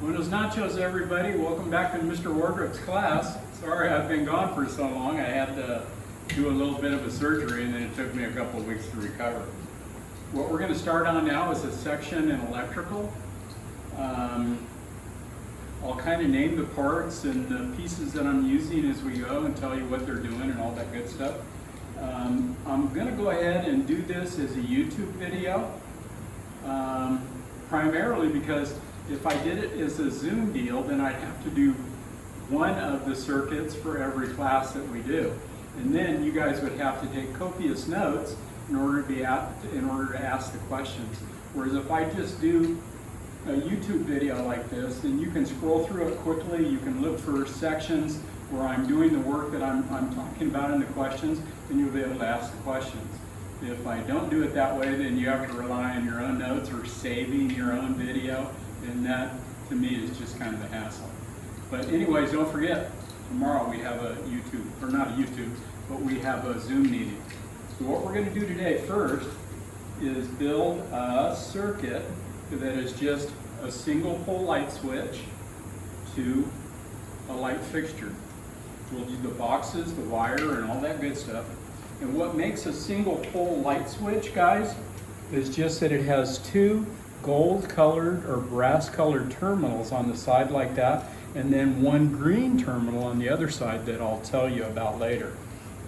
Buenos nachos, everybody. Welcome back to Mr. Wardrup's class. Sorry I've been gone for so long. I had to do a little bit of a surgery and then it took me a couple of weeks to recover. What we're going to start on now is a section in electrical. I'll kind of name the parts and the pieces that I'm using as we go and tell you what they're doing and all that good stuff. I'm going to go ahead and do this as a YouTube video, primarily because if I did it as a Zoom deal, then I'd have to do one of the circuits for every class that we do. And then you guys would have to take copious notes in order to ask the questions. Whereas if I just do a YouTube video like this, then you can scroll through it quickly. You can look for sections where I'm doing the work that I'm talking about in the questions, and you'll be able to ask the questions. If I don't do it that way, then you have to rely on your own notes or saving your own video, and that, to me, is just kind of a hassle. But anyways, don't forget, tomorrow we have a YouTube, or not a YouTube, but we have a Zoom meeting. So what we're going to do today first is build a circuit that is just a single pole light switch to a light fixture. We'll do the boxes, the wire, and all that good stuff. And what makes a single pole light switch, guys, is just that it has two gold colored or brass colored terminals on the side like that, and then one green terminal on the other side that I'll tell you about later.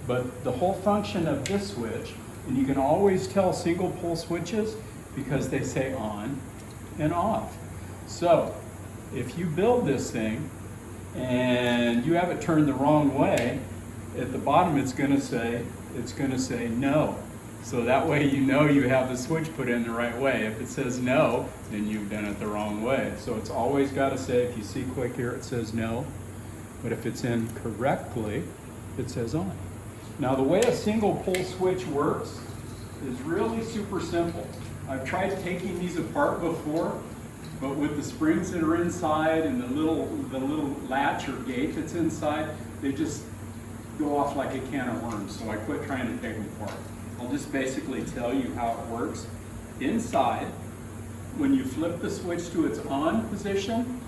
But the whole function of this switch, and you can always tell single pole switches because they say on and off. So if you build this thing and you have it turned the wrong way, at the bottom it's going to say no. So that way you know you have the switch put in the right way. If it says no, then you've done it the wrong way. So it's always got to say, if you see quick here, it says no. But if it's in correctly, it says on. Now the way a single pole switch works is really super simple. I've tried taking these apart before, but with the springs that are inside and the little latch or gate that's inside, they just go off like a can of worms. So I quit trying to take them apart. I'll just basically tell you how it works. Inside, when you flip the switch to its on position,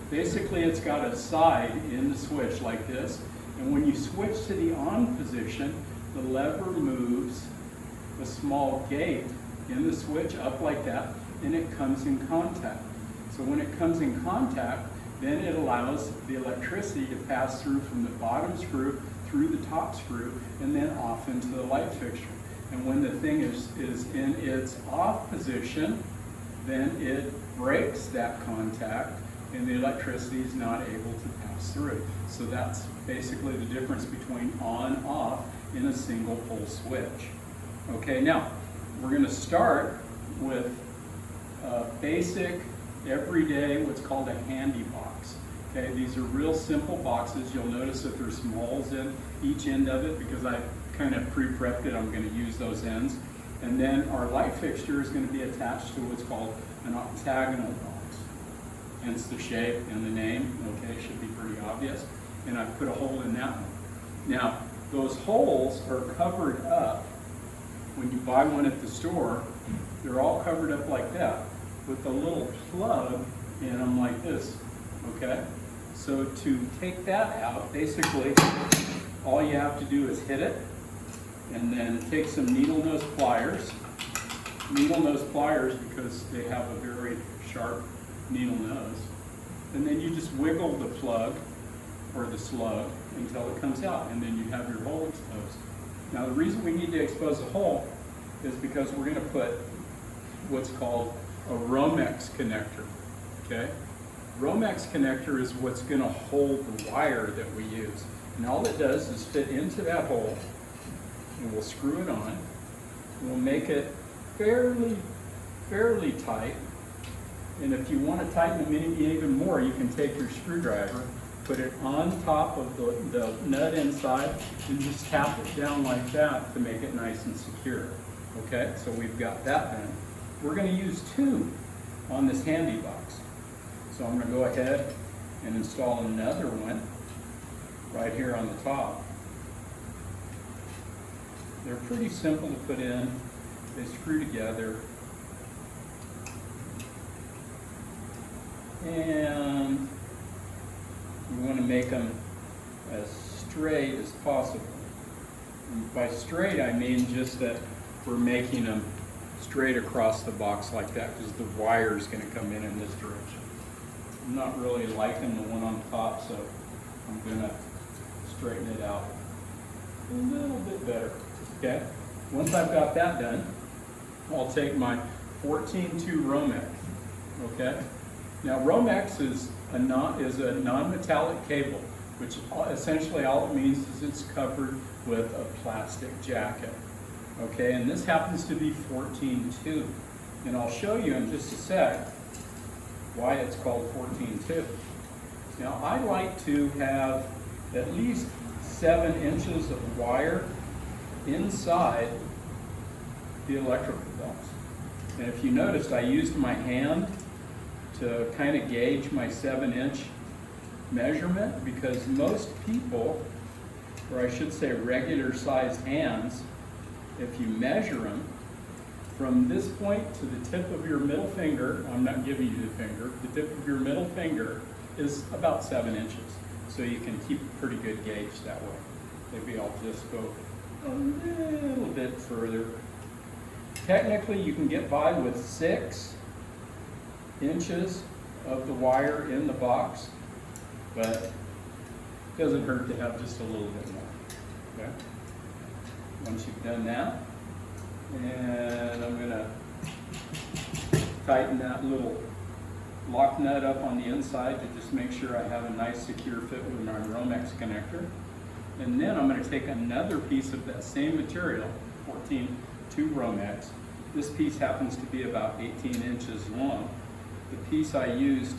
basically it's got a side in the switch like this. And when you switch to the on position, the lever moves a small gate in the switch up like that, and it comes in contact. So when it comes in contact, then it allows the electricity to pass through from the bottom screw through the top screw and then off into the light fixture. And when the thing is in its off position, then it breaks that contact and the electricity is not able to pass through. So that's basically the difference between on-off in a single pole switch. Okay, now we're going to start with a basic, everyday, what's called a handy box. Okay, these are real simple boxes. You'll notice that there's some holes in each end of it because I kind of pre-prepped it. I'm going to use those ends. And then our light fixture is going to be attached to what's called an octagonal box. Hence the shape and the name. Okay, should be pretty obvious. And I've put a hole in that one. Now, those holes are covered up. When you buy one at the store, they're all covered up like that with a little plug in them like this. Okay? So to take that out, basically, all you have to do is hit it and then take some needle nose pliers. Needle nose pliers because they have a very sharp needle nose. And then you just wiggle the plug or the slug until it comes out, and then you have your hole exposed. Now the reason we need to expose a hole is because we're going to put what's called a Romex connector. Okay? Romex connector is what's going to hold the wire that we use. And all it does is fit into that hole, and we'll screw it on. We'll make it fairly tight. And if you want to tighten it even more, you can take your screwdriver, put it on top of the nut inside, and just tap it down like that to make it nice and secure. Okay, so we've got that done. We're going to use two on this handy box. So I'm going to go ahead and install another one right here on the top. They're pretty simple to put in. They screw together. And make them as straight as possible. And by straight, I mean just that we're making them straight across the box like that, because the wire is going to come in this direction. I'm not really liking the one on top, so I'm going to straighten it out a little bit better. Okay? Once I've got that done, I'll take my 14-2 Romex. Okay? Now Romex is a non-metallic cable, which essentially all it means is it's covered with a plastic jacket. Okay, and this happens to be 14-2. And I'll show you in just a sec why it's called 14-2. Now I like to have at least 7 inches of wire inside the electrical box. And if you noticed, I used my hand to kind of gauge my 7-inch measurement, because most people, or I should say regular sized hands, if you measure them from this point to the tip of your middle finger, I'm not giving you the finger, the tip of your middle finger is about 7 inches. So you can keep a pretty good gauge that way. Maybe I'll just go a little bit further. Technically, you can get by with 6 inches of the wire in the box, but it doesn't hurt to have just a little bit more. Okay? Once you've done that, and I'm going to tighten that little lock nut up on the inside to just make sure I have a nice secure fit with my Romex connector. And then I'm going to take another piece of that same material, 14-2 Romex. This piece happens to be about 18 inches long. The piece I used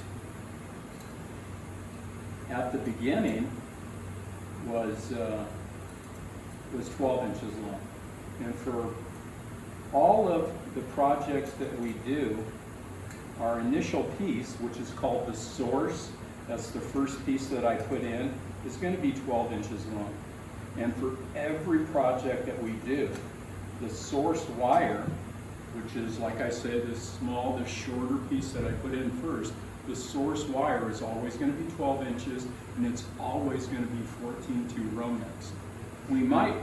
at the beginning was 12 inches long. And for all of the projects that we do, our initial piece, which is called the source, that's the first piece that I put in, is going to be 12 inches long. And for every project that we do, the source wire, which is, like I said, this small, this shorter piece that I put in first, the source wire is always going to be 12 inches, and it's always going to be 14-2 Romex. We might,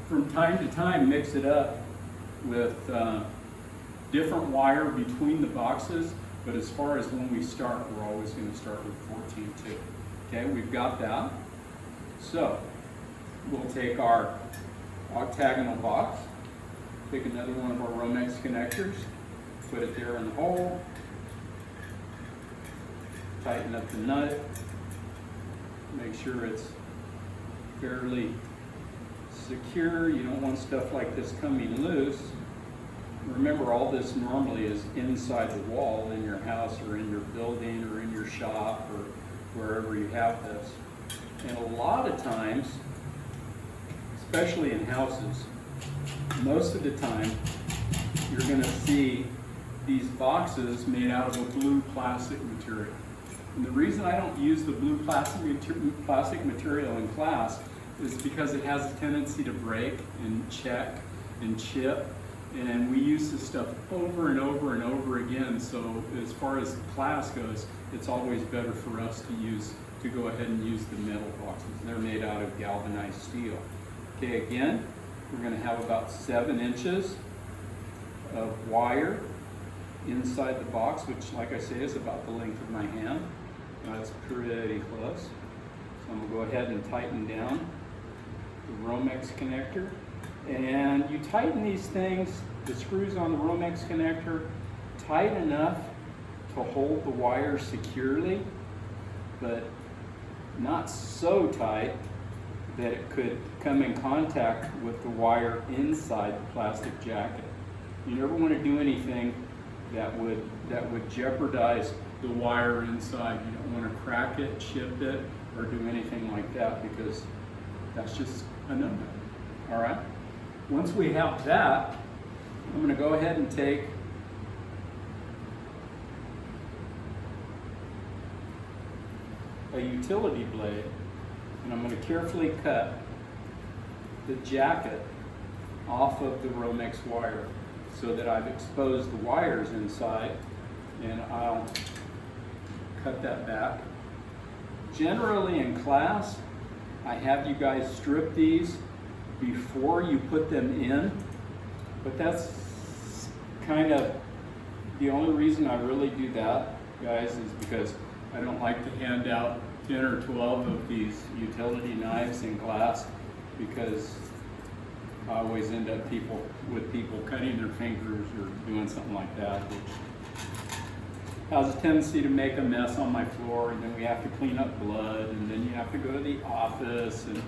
from time to time, mix it up with different wire between the boxes, but as far as when we start, we're always going to start with 14-2. Okay, we've got that. So we'll take our octagonal box, pick another one of our Romex connectors, put it there in the hole, tighten up the nut, make sure it's fairly secure. You don't want stuff like this coming loose. Remember, all this normally is inside the wall in your house or in your building or in your shop or wherever you have this. And a lot of times, especially in houses, most of the time you're going to see these boxes made out of a blue plastic material. And the reason I don't use the blue plastic material in class is because it has a tendency to break and check and chip. And we use this stuff over and over and over again. So as far as class goes, it's always better for us to go ahead and use the metal boxes. They're made out of galvanized steel. Okay, again, we're going to have about 7 inches of wire inside the box, which, like I say, is about the length of my hand. That's pretty close. So I'm going to go ahead and tighten down the Romex connector. And you tighten these things, the screws on the Romex connector, tight enough to hold the wire securely, but not so tight that it could come in contact with the wire inside the plastic jacket. You never want to do anything that would jeopardize the wire inside. You don't want to crack it, chip it, or do anything like that, because that's just a no-no. All right? Once we have that, I'm going to go ahead and take a utility blade, and I'm going to carefully cut the jacket off of the Romex wire so that I've exposed the wires inside, and I'll cut that back Generally in class, I have you guys strip these before you put them in, but that's kind of the only reason I really do that, guys, is because I don't like to hand out 10 or 12 of these utility knives in class, because I always end up with people cutting their fingers or doing something like that, which has a tendency to make a mess on my floor, and then we have to clean up blood, and then you have to go to the office, and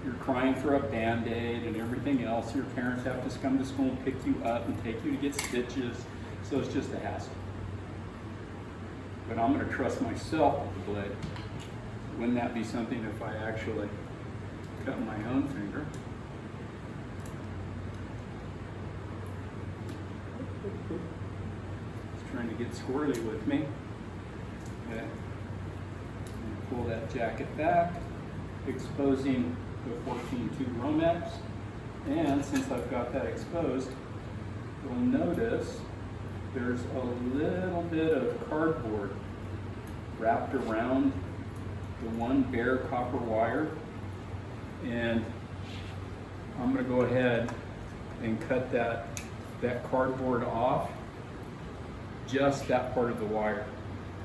you're crying for a Band-Aid and everything else. Your parents have to come to school and pick you up and take you to get stitches, so it's just a hassle. But I'm going to trust myself with the blade. Wouldn't that be something if I actually cut my own finger? Trying to get squirrely with me. Okay. Pull that jacket back, exposing the 14-2 Romex. And since I've got that exposed, you'll notice there's a little bit of cardboard wrapped around the one bare copper wire. And I'm going to go ahead and cut that cardboard off. Just that part of the wire.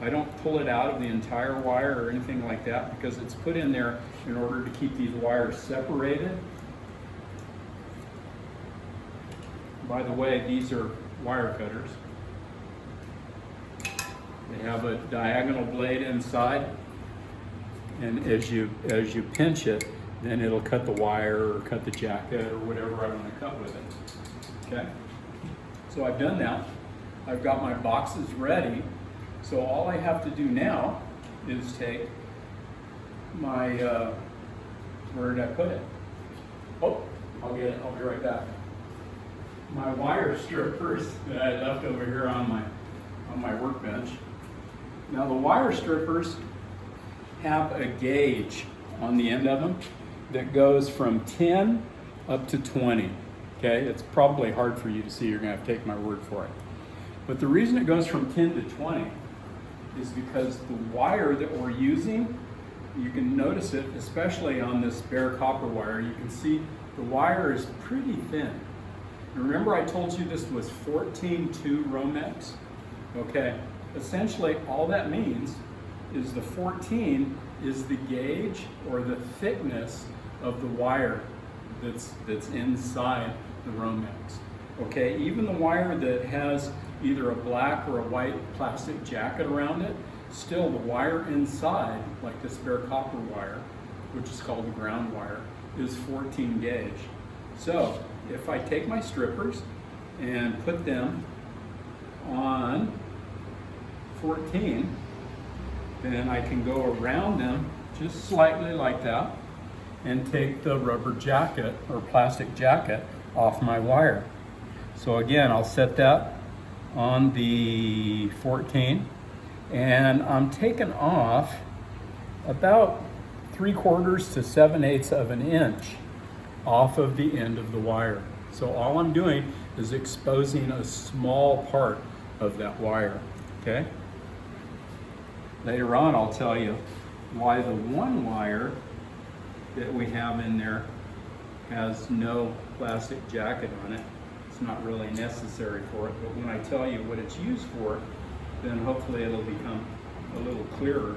I don't pull it out of the entire wire or anything like that, because it's put in there in order to keep these wires separated. By the way, these are wire cutters. They have a diagonal blade inside, and as you pinch it, then it'll cut the wire or cut the jacket or whatever I want to cut with it. Okay? So I've done that. I've got my boxes ready, so all I have to do now is take my, where did I put it? Oh, I'll get it, I'll be right back. My wire strippers that I left over here on my workbench. Now the wire strippers have a gauge on the end of them that goes from 10 up to 20. Okay, it's probably hard for you to see, you're gonna have to take my word for it. But the reason it goes from 10 to 20 is because the wire that we're using, you can notice it, especially on this bare copper wire, you can see the wire is pretty thin. Remember I told you this was 14-2 Romex? Okay, essentially all that means is the 14 is the gauge or the thickness of the wire that's inside the Romex. Okay, even the wire that has either a black or a white plastic jacket around it, still the wire inside, like this bare copper wire, which is called the ground wire, is 14 gauge. So if I take my strippers and put them on 14, then I can go around them just slightly like that and take the rubber jacket or plastic jacket off my wire. So again, I'll set that on the 14, and I'm taking off about 3/4 to 7/8 of an inch off of the end of the wire. So all I'm doing is exposing a small part of that wire, okay? Later on I'll tell you why the one wire that we have in there has no plastic jacket on it. It's not really necessary for it, but when I tell you what it's used for, then hopefully it'll become a little clearer.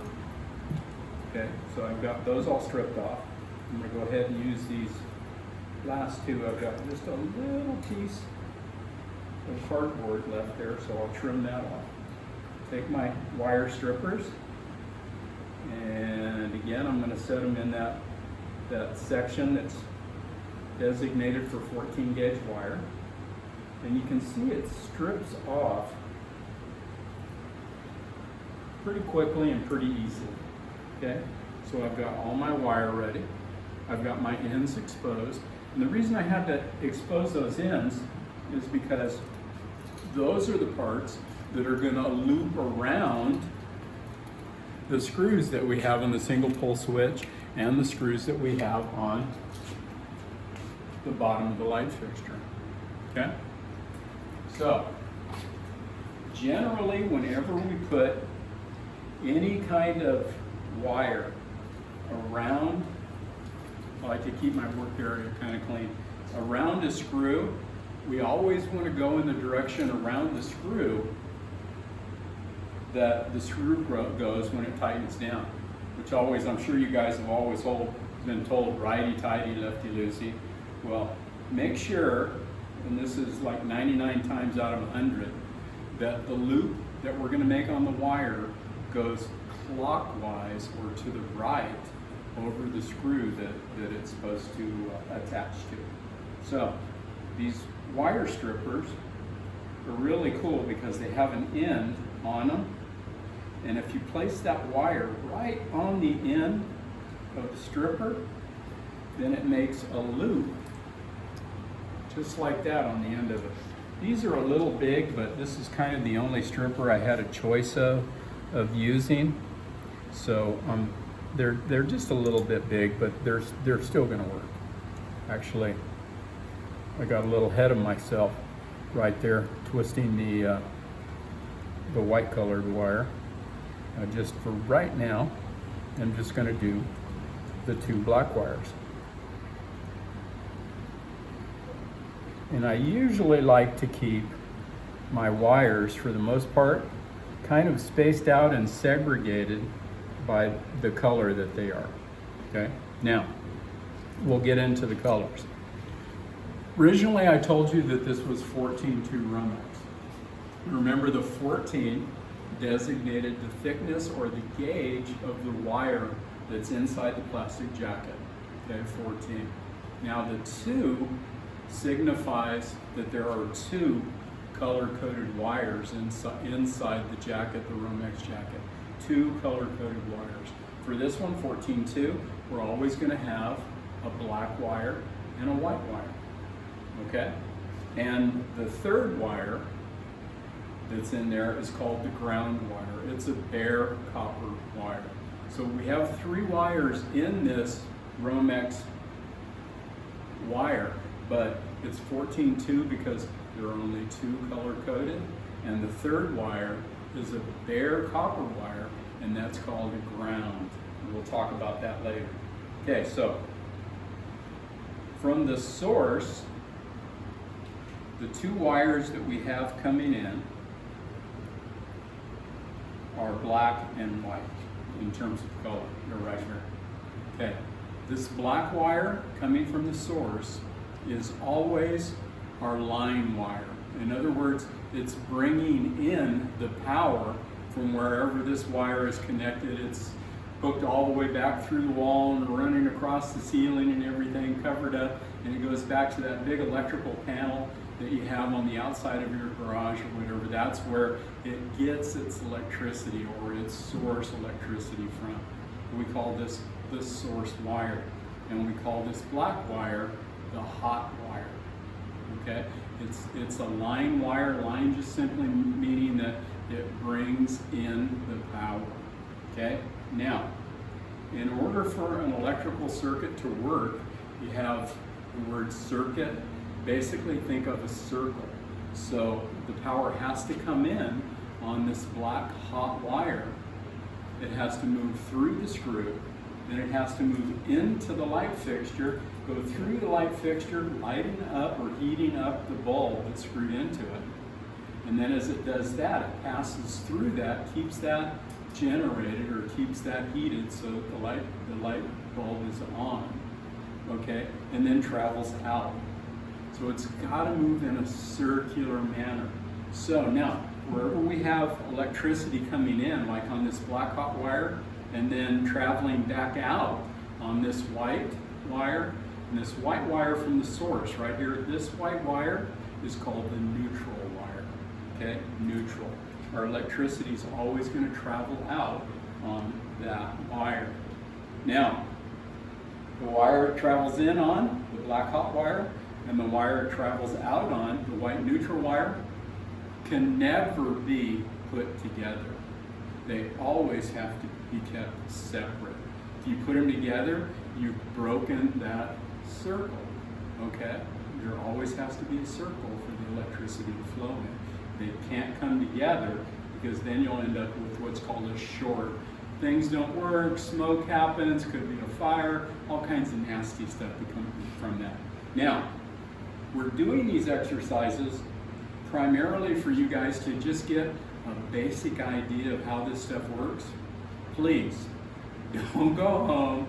Okay, so I've got those all stripped off. I'm going to go ahead and use these last two. I've got just a little piece of cardboard left there, so I'll trim that off. Take my wire strippers, and again I'm going to set them in that section that's designated for 14 gauge wire. And you can see it strips off pretty quickly and pretty easily. Okay, so I've got all my wire ready. I've got my ends exposed. And the reason I had to expose those ends is because those are the parts that are going to loop around the screws that we have on the single pole switch and the screws that we have on the bottom of the light fixture. Okay? So, generally, whenever we put any kind of wire around, I like to keep my work area kind of clean, around a screw. We always want to go in the direction around the screw that the screw goes when it tightens down, which always, I'm sure you guys have always been told righty-tighty, lefty-loosey. Well, make sure, and this is like 99 times out of 100, that the loop that we're going to make on the wire goes clockwise or to the right over the screw that it's supposed to attach to. So these wire strippers are really cool because they have an end on them, and if you place that wire right on the end of the stripper, then it makes a loop just like that on the end of it. These are a little big, but this is kind of the only stripper I had a choice of using. So they're just a little bit big, but they're still going to work. Actually, I got a little ahead of myself right there, twisting the white colored wire. Just for right now, I'm just going to do the 2 black wires. And I usually like to keep my wires, for the most part, kind of spaced out and segregated by the color that they are. Okay? Now, we'll get into the colors. Originally, I told you that this was 14-2 Romex. Remember, the 14 designated the thickness or the gauge of the wire that's inside the plastic jacket. Okay, 14. Now, the 2 signifies that there are 2 color-coded wires inside the jacket, the Romex jacket. 2 color-coded wires. For this one, 14-2, we're always going to have a black wire and a white wire. Okay? And the 3rd wire that's in there is called the ground wire. It's a bare copper wire. So we have 3 wires in this Romex wire, but it's 14-2 because there are only 2 color-coded, and the 3rd wire is a bare copper wire, and that's called a ground. We'll talk about that later. Okay, so from the source, the 2 wires that we have coming in are black and white in terms of color. They're right here. Okay, this black wire coming from the source is always our line wire. In other words, it's bringing in the power from wherever this wire is connected. It's hooked all the way back through the wall and running across the ceiling and everything, covered up, and it goes back to that big electrical panel that you have on the outside of your garage or whatever. That's where it gets its electricity or its source electricity from. We call this the source wire, and we call this black wire the hot wire. Okay, it's a line wire. Line just simply meaning that it brings in the power. Okay, now in order for an electrical circuit to work, you have the word circuit. Basically think of a circle. So the power has to come in on this black hot wire. It has to move through the screw, then it has to move into the light fixture, go through the light fixture, lighting up or heating up the bulb that's screwed into it. And then as it does that, it passes through that, keeps that generated or keeps that heated so that the light bulb is on. Okay, and then travels out. So it's got to move in a circular manner. So now, wherever we have electricity coming in, like on this black hot wire, and then traveling back out on this white wire, and this white wire from the source, right here, this white wire is called the neutral wire, okay, neutral. Our electricity is always going to travel out on that wire. Now, the wire it travels in on, the black hot wire, and the wire it travels out on, the white neutral wire, can never be put together. They always have to be kept separate. If you put them together, you've broken that circle, okay? There always has to be a circle for the electricity to flow in. They can't come together because then you'll end up with what's called a short. things don't work, smoke happens, could be a fire, all kinds of nasty stuff that come from that. Now, we're doing these exercises primarily for you guys to just get a basic idea of how this stuff works. Please, don't go home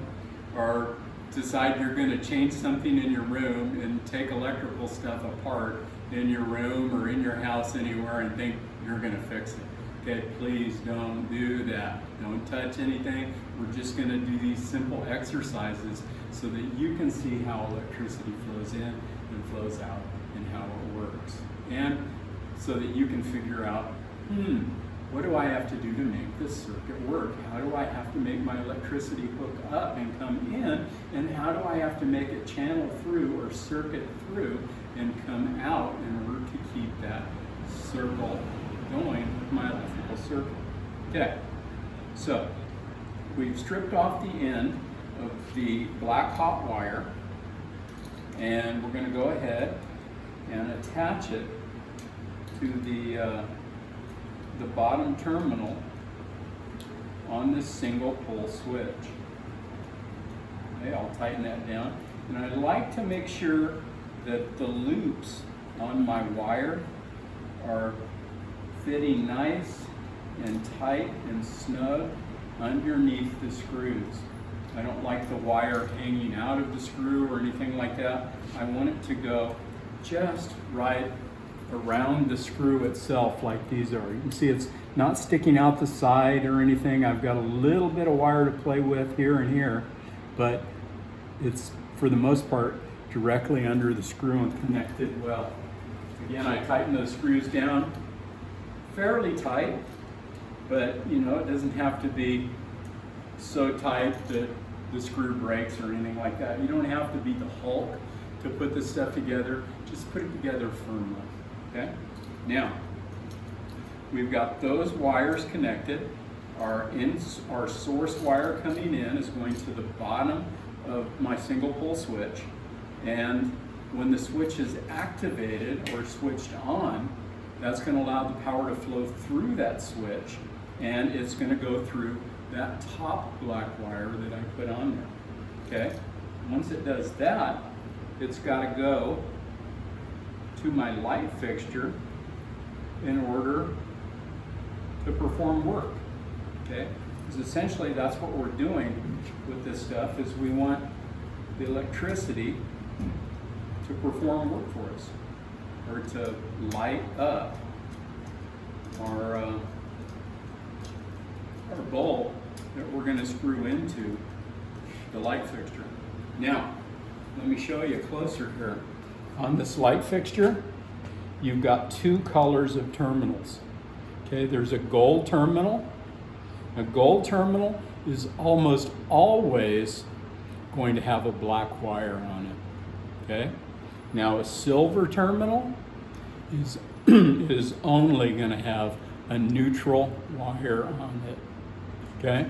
or decide you're going to change something in your room and take electrical stuff apart in your room or in your house anywhere and think you're going to fix it. Okay, please don't do that. Don't touch anything. We're just going to do these simple exercises so that you can see how electricity flows in and flows out and how it works. And so that you can figure out, what do I have to do to make this circuit work? How do I have to make my electricity hook up and come in? And how do I have to make it channel through or circuit through and come out in order to keep that circle going with my electrical circuit? Okay, so we've stripped off the end of the black hot wire, and we're going to go ahead and attach it to the bottom terminal on this single pole switch. Okay, I'll tighten that down, and I'd like to make sure that the loops on my wire are fitting nice and tight and snug underneath the screws. I don't like the wire hanging out of the screw or anything like that. I want it to go just right around the screw itself like these are. You can see it's not sticking out the side or anything. I've got a little bit of wire to play with here and here, but it's for the most part directly under the screw and connected well. Again, I tighten those screws down fairly tight, but you know, it doesn't have to be so tight that the screw breaks or anything like that. You don't have to be the Hulk to put this stuff together. Just put it together firmly. Okay? Now, we've got those wires connected. Our source wire coming in is going to the bottom of my single pole switch, and when the switch is activated or switched on, that's going to allow the power to flow through that switch, and it's going to go through that top black wire that I put on there. Okay? Once it does that, it's got to go to my light fixture in order to perform work. Okay? Because essentially that's what we're doing with this stuff, is we want the electricity to perform work for us, or to light up our bulb that we're going to screw into the light fixture. Now, let me show you closer here. On this light fixture, you've got two colors of terminals. Okay, there's a gold terminal. A gold terminal is almost always going to have a black wire on it. Okay? Now a silver terminal is only going to have a neutral wire on it. Okay?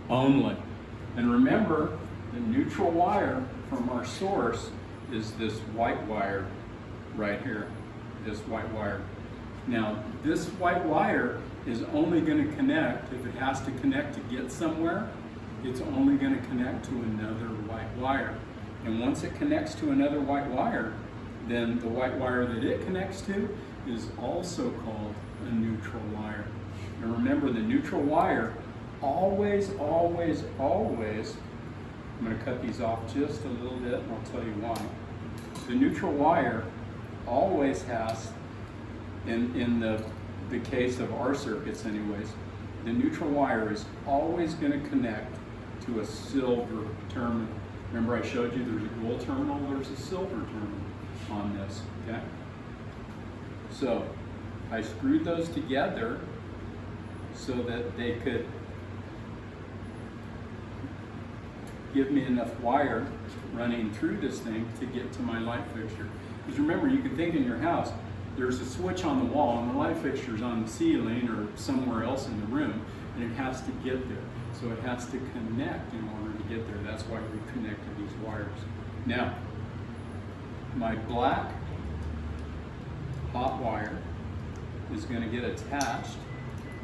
Only. And remember, the neutral wire from our source is this white wire right here. This white wire. Now, this white wire is only going to connect, if it has to connect to get somewhere, it's only going to connect to another white wire. And once it connects to another white wire, then the white wire that it connects to is also called a neutral wire. And remember, the neutral wire always, always, always, I'm going to cut these off just a little bit and I'll tell you why. The neutral wire always has, in the case of our circuits anyways, the neutral wire is always going to connect to a silver terminal. Remember I showed you there's a gold terminal, there's a silver terminal on this, okay? So I screwed those together so that they could give me enough wire running through this thing to get to my light fixture. Because remember, you can think in your house, there's a switch on the wall and the light fixture's on the ceiling or somewhere else in the room, and it has to get there. So it has to connect in order to get there. That's why we connected these wires. Now, my black hot wire is going to get attached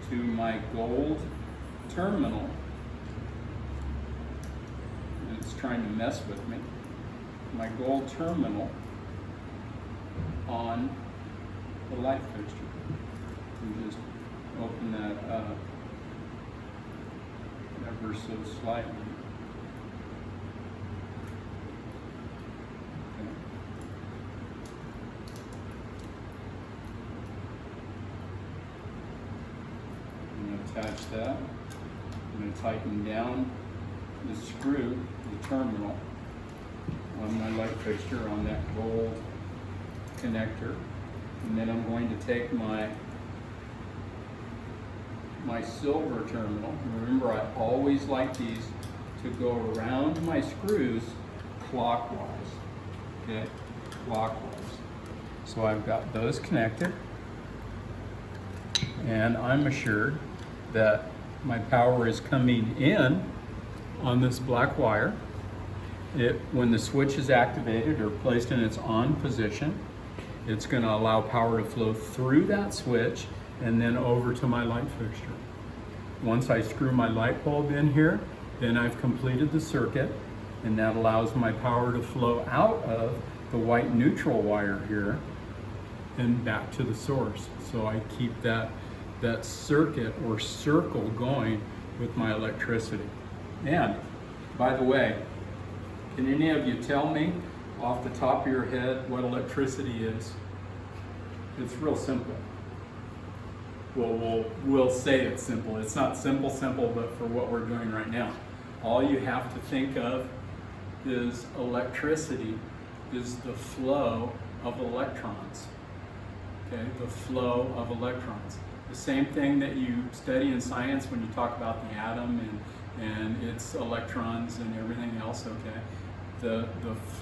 to my gold terminal is trying to mess with me. My gold terminal on the light fixture. And just open that up ever so slightly. Okay. I'm going to attach that. I'm going to tighten down the screw, the terminal, on my light fixture on that gold connector. And then I'm going to take my silver terminal. Remember, I always like these to go around my screws clockwise. Okay, clockwise. So I've got those connected, and I'm assured that my power is coming in on this black wire. When the switch is activated or placed in its on position, it's going to allow power to flow through that switch and then over to my light fixture. Once I screw my light bulb in here, then I've completed the circuit, and that allows my power to flow out of the white neutral wire here and back to the source. So I keep that circuit or circle going with my electricity. And by the way, can any of you tell me off the top of your head what electricity is? It's real simple. Well, we'll say it's simple. It's not simple, but for what we're doing right now. All you have to think of is electricity is the flow of electrons. Okay, the flow of electrons. The same thing that you study in science when you talk about the atom and its electrons and everything else, okay? The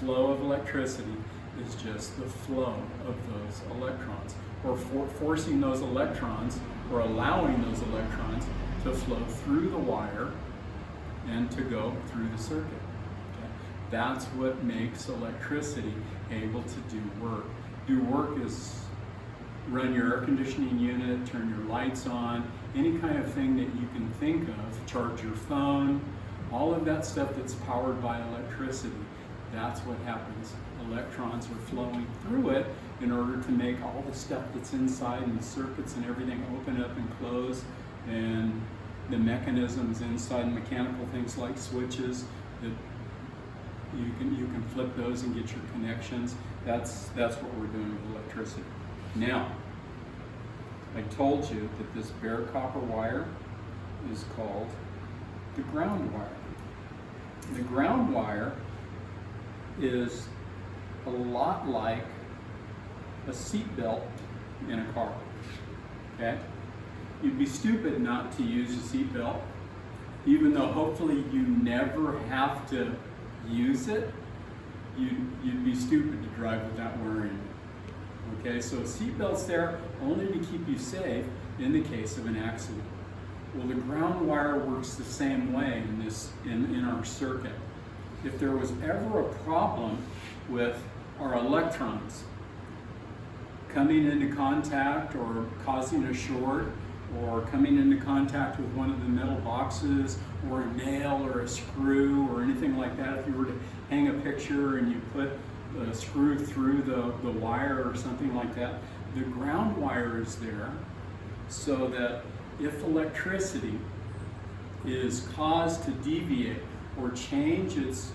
flow of electricity is just the flow of those electrons, or forcing those electrons or allowing those electrons to flow through the wire and to go through the circuit. Okay? That's what makes electricity able to do work. Do work is run your air conditioning unit, turn your lights on, any kind of thing that you can think of, charge your phone, all of that stuff that's powered by electricity. That's what happens. Electrons are flowing through it in order to make all the stuff that's inside and the circuits and everything open up and close, and the mechanisms inside, mechanical things like switches that you can flip those and get your connections. That's what we're doing with electricity. Now, I told you that this bare copper wire is called the ground wire. The ground wire is a lot like a seat belt in a car. Okay? You'd be stupid not to use a seat belt, even though hopefully you never have to use it. You'd be stupid to drive without wearing it. Okay, so a seatbelt's there only to keep you safe in the case of an accident. Well, the ground wire works the same way in our circuit. If there was ever a problem with our electrons coming into contact or causing a short, or coming into contact with one of the metal boxes or a nail or a screw or anything like that, if you were to hang a picture and you put a screw through the wire or something like that, the ground wire is there so that if electricity is caused to deviate or change its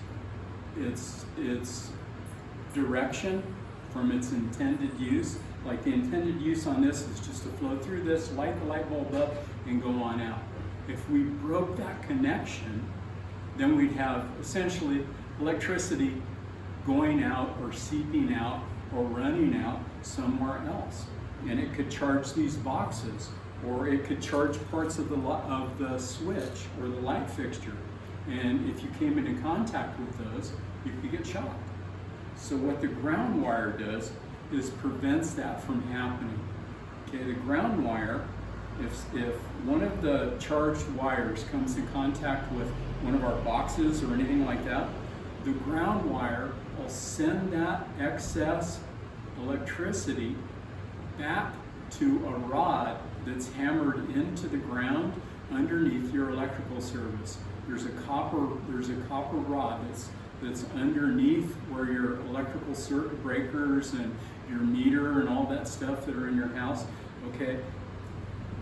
direction from its intended use, like the intended use on this is just to flow through this, light the light bulb up, and go on out. If we broke that connection, then we'd have essentially electricity going out or seeping out or running out somewhere else. And it could charge these boxes, or it could charge parts of the switch or the light fixture. And if you came into contact with those, you could get shocked. So what the ground wire does is prevents that from happening. Okay, the ground wire, if one of the charged wires comes in contact with one of our boxes or anything like that, the ground wire will send that excess electricity back to a rod that's hammered into the ground underneath your electrical service. There's a copper rod that's underneath where your electrical circuit breakers and your meter and all that stuff that are in your house. Okay,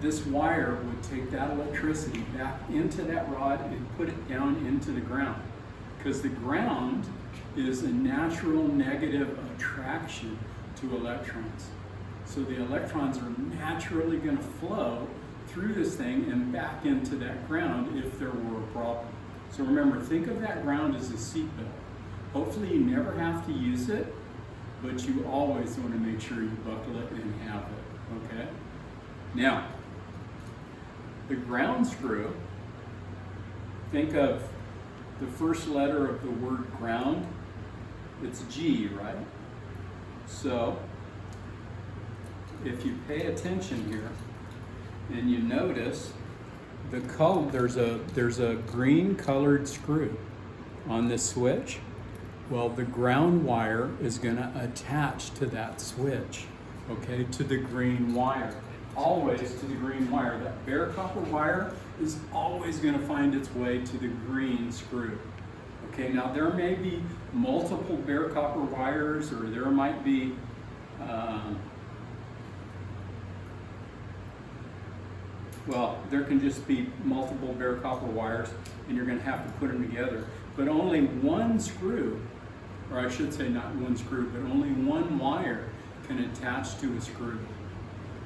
this wire would take that electricity back into that rod and put it down into the ground, because the ground is a natural negative attraction to electrons. So the electrons are naturally going to flow through this thing and back into that ground if there were a problem. So remember, think of that ground as a seatbelt. Hopefully you never have to use it, but you always want to make sure you buckle it and have it, okay? Now, the ground screw, think of the first letter of the word ground. It's G, right? So, if you pay attention here, and you notice the color, there's a green colored screw on this switch. Well, the ground wire is going to attach to that switch, okay, to the green wire. Always to the green wire. That bare copper wire is always going to find its way to the green screw. Okay, now there may be multiple bare copper wires, or there might be well, there can just be multiple bare copper wires, and you're going to have to put them together. But only one screw, or I should say not one screw, but only one wire can attach to a screw.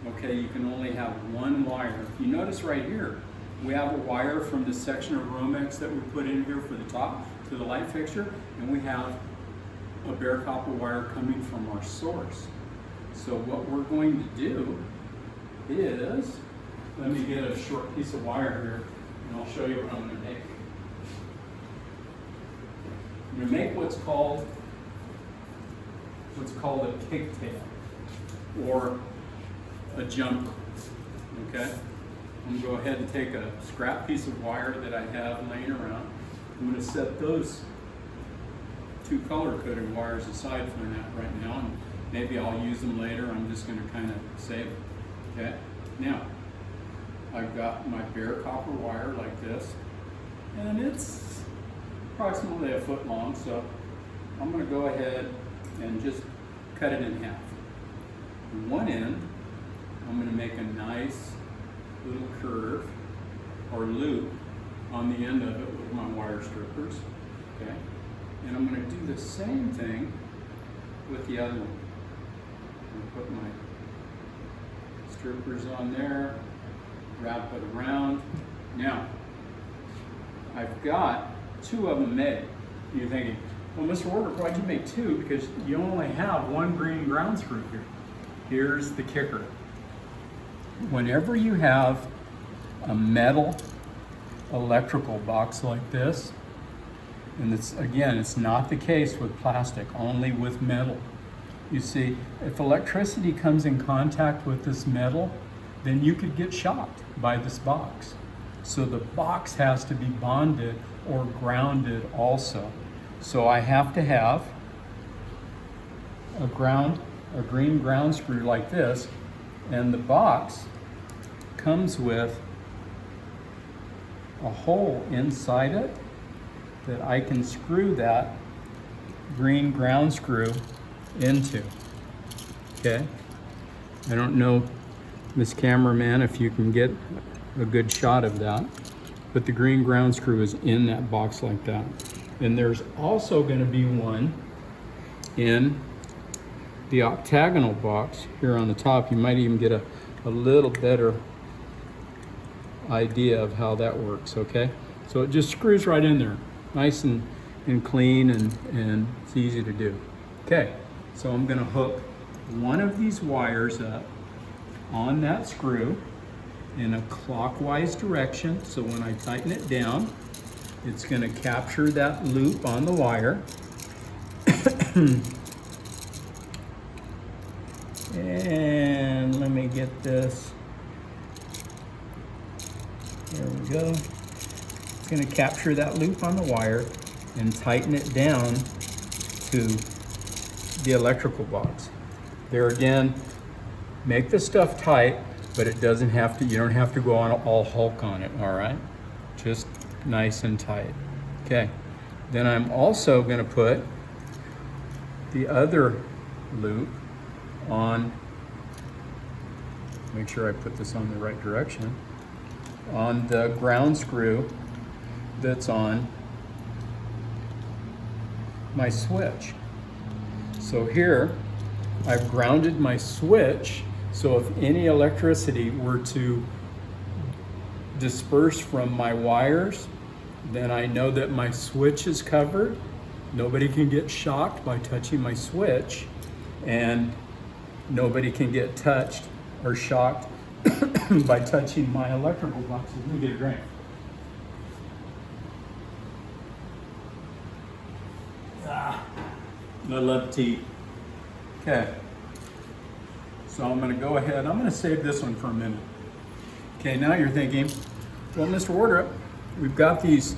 Okay, you can only have one wire. If you notice right here, we have a wire from the section of Romex that we put in here for the top to the light fixture, and we have a bare copper wire coming from our source. So what we're going to do is, let me get a short piece of wire here, and I'll show you what I'm going to make. I'm going to make what's called a pigtail, or a jumper, okay? I'm going to go ahead and take a scrap piece of wire that I have laying around. I'm going to set those two color-coded wires aside for that right now, and maybe I'll use them later. I'm just going to kind of save it, okay? Now, I've got my bare copper wire like this, and it's approximately a foot long, so I'm going to go ahead and just cut it in half. One end, I'm going to make a nice little curve or loop on the end of it with my wire strippers, okay? And I'm going to do the same thing with the other one. I'm going to put my strippers on there, wrap it around. Now, I've got two of them made. You're thinking, well, Mr. Wardrup, why'd you make two? Because you only have one green ground screw here. Here's the kicker. Whenever you have a metal electrical box like this, and it's not the case with plastic, only with metal. You see, if electricity comes in contact with this metal, then you could get shocked by this box. So the box has to be bonded or grounded also. So I have to have a green ground screw like this, and the box comes with a hole inside it that I can screw that green ground screw into, okay? I don't know, Miss Cameraman, if you can get a good shot of that, but the green ground screw is in that box like that. And there's also going to be one in the octagonal box here on the top. You might even get a little better idea of how that works, okay? So it just screws right in there, nice and clean, and it's easy to do. Okay, so I'm going to hook one of these wires up on that screw in a clockwise direction, so when I tighten it down, it's going to capture that loop on the wire. And let me get this. There we go. It's going to capture that loop on the wire and tighten it down to the electrical box. There again, make the stuff tight, but it doesn't have to, you don't have to go on all Hulk on it, all right? Just nice and tight. Okay, then I'm also gonna put the other loop on, make sure I put this on the right direction, on the ground screw that's on my switch. So here, I've grounded my switch, so if any electricity were to disperse from my wires, then I know that my switch is covered. Nobody can get shocked by touching my switch, and nobody can get touched or shocked by touching my electrical boxes. Let me get a drink. I love tea. Okay, so I'm gonna go ahead, I'm gonna save this one for a minute. Okay, now you're thinking, well, Mr. Wardrup, we've got these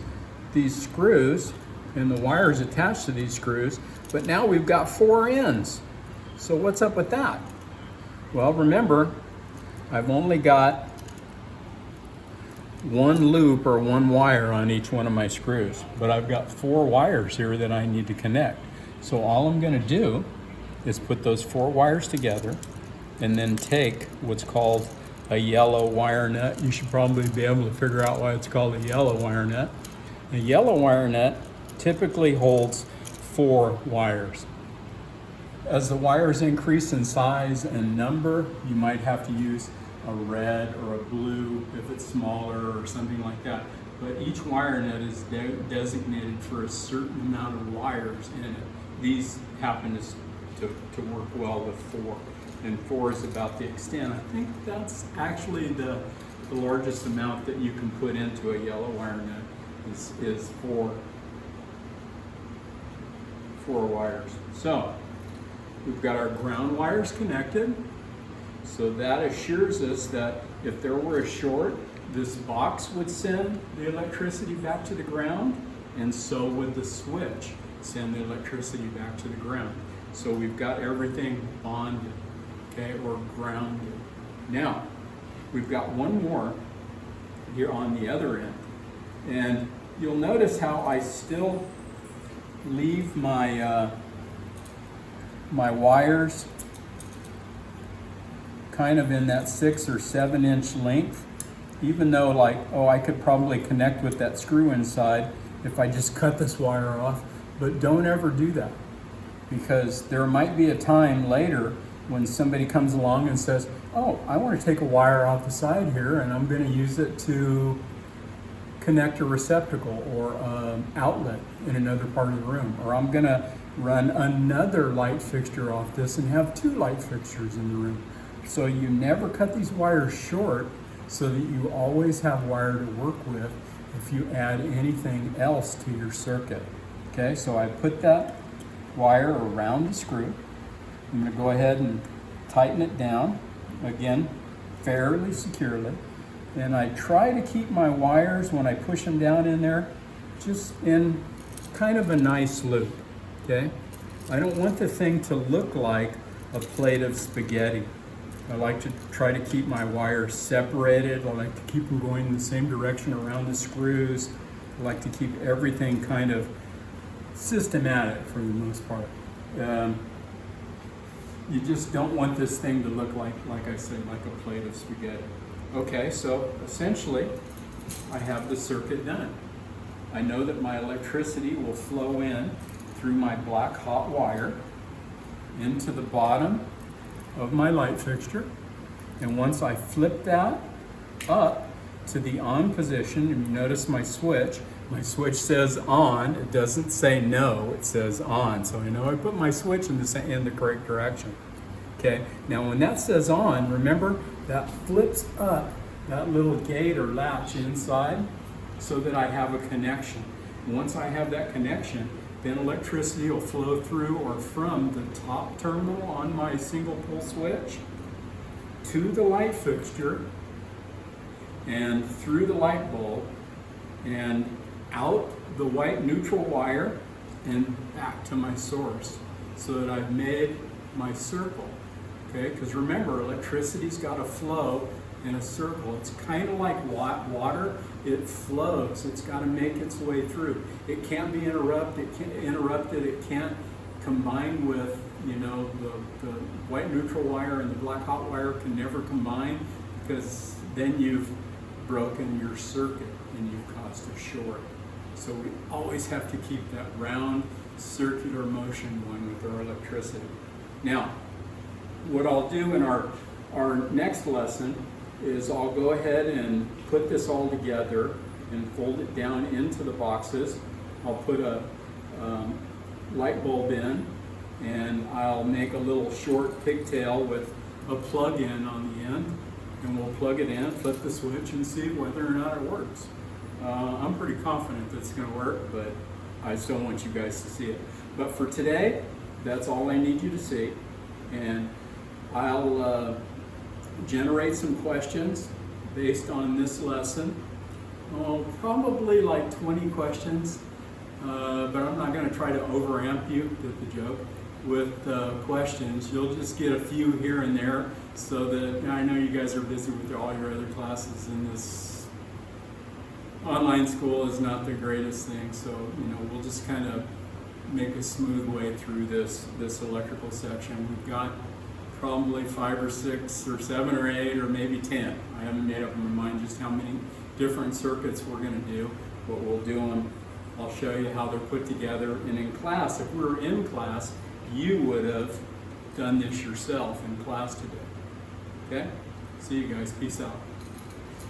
screws and the wires attached to these screws, but now we've got 4 ends. So what's up with that? Well, remember, I've only got 1 loop or 1 wire on each one of my screws, but I've got 4 wires here that I need to connect. So all I'm gonna do is put those 4 wires together and then take what's called a yellow wire nut. You should probably be able to figure out why it's called a yellow wire nut. A yellow wire nut typically holds 4 wires. As the wires increase in size and number, you might have to use a red or a blue if it's smaller or something like that. But each wire nut is designated for a certain amount of wires in it. These happen to work well with 4, and 4 is about the extent. I think that's actually the largest amount that you can put into a yellow wire nut is 4 wires. So we've got our ground wires connected, so that assures us that if there were a short, this box would send the electricity back to the ground, and so would the switch send the electricity back to the ground. So we've got everything bonded, okay, or grounded. Now, we've got one more here on the other end, and you'll notice how I still leave my my wires kind of in that 6 or 7 inch length, even though, like, oh, I could probably connect with that screw inside if I just cut this wire off. But don't ever do that, because there might be a time later when somebody comes along and says, oh, I want to take a wire off the side here and I'm going to use it to connect a receptacle or outlet in another part of the room, or I'm going to run another light fixture off this and have 2 light fixtures in the room. So you never cut these wires short, so that you always have wire to work with if you add anything else to your circuit. Okay, so I put that wire around the screw. I'm going to go ahead and tighten it down, again, fairly securely. And I try to keep my wires, when I push them down in there, just in kind of a nice loop, okay? I don't want the thing to look like a plate of spaghetti. I like to try to keep my wires separated. I like to keep them going in the same direction around the screws. I like to keep everything kind of systematic for the most part. You just don't want this thing to look like I said, like a plate of spaghetti. Okay, so essentially, I have the circuit done. I know that my electricity will flow in through my black hot wire into the bottom of my light fixture. And once I flip that up to the on position, and you notice my switch says on, it doesn't say no, it says on. So I know I put my switch in the correct direction. Okay, now when that says on, remember that flips up that little gate or latch inside so that I have a connection. Once I have that connection, then electricity will flow through or from the top terminal on my single pole switch to the light fixture and through the light bulb and out the white neutral wire and back to my source, so that I've made my circle. Okay, because remember, electricity's got to flow in a circle. It's kind of like water. It flows. It's got to make its way through. It can't be interrupted. It can't combine with, you know, the white neutral wire and the black hot wire can never combine, because then you've broken your circuit and you've caused a short. So we always have to keep that round circular motion going with our electricity. Now, what I'll do in our next lesson is I'll go ahead and put this all together and fold it down into the boxes. I'll put a light bulb in, and I'll make a little short pigtail with a plug-in on the end, and we'll plug it in, flip the switch, and see whether or not it works. I'm pretty confident that it's going to work, but I still want you guys to see it. But for today, that's all I need you to see, and I'll generate some questions based on this lesson. Probably like 20 questions, but I'm not going to try to overamp you, get the joke, with questions. You'll just get a few here and there, so that I know you guys are busy with all your other classes, and this online school is not the greatest thing, so you know, we'll just kind of make a smooth way through this electrical section. We've got probably 5 or 6 or 7 or 8 or maybe 10. I haven't made up my mind just how many different circuits we're going to do, but we'll do them. I'll show you how they're put together. And in class, if we were in class, you would have done this yourself in class today. Okay? See you guys. Peace out.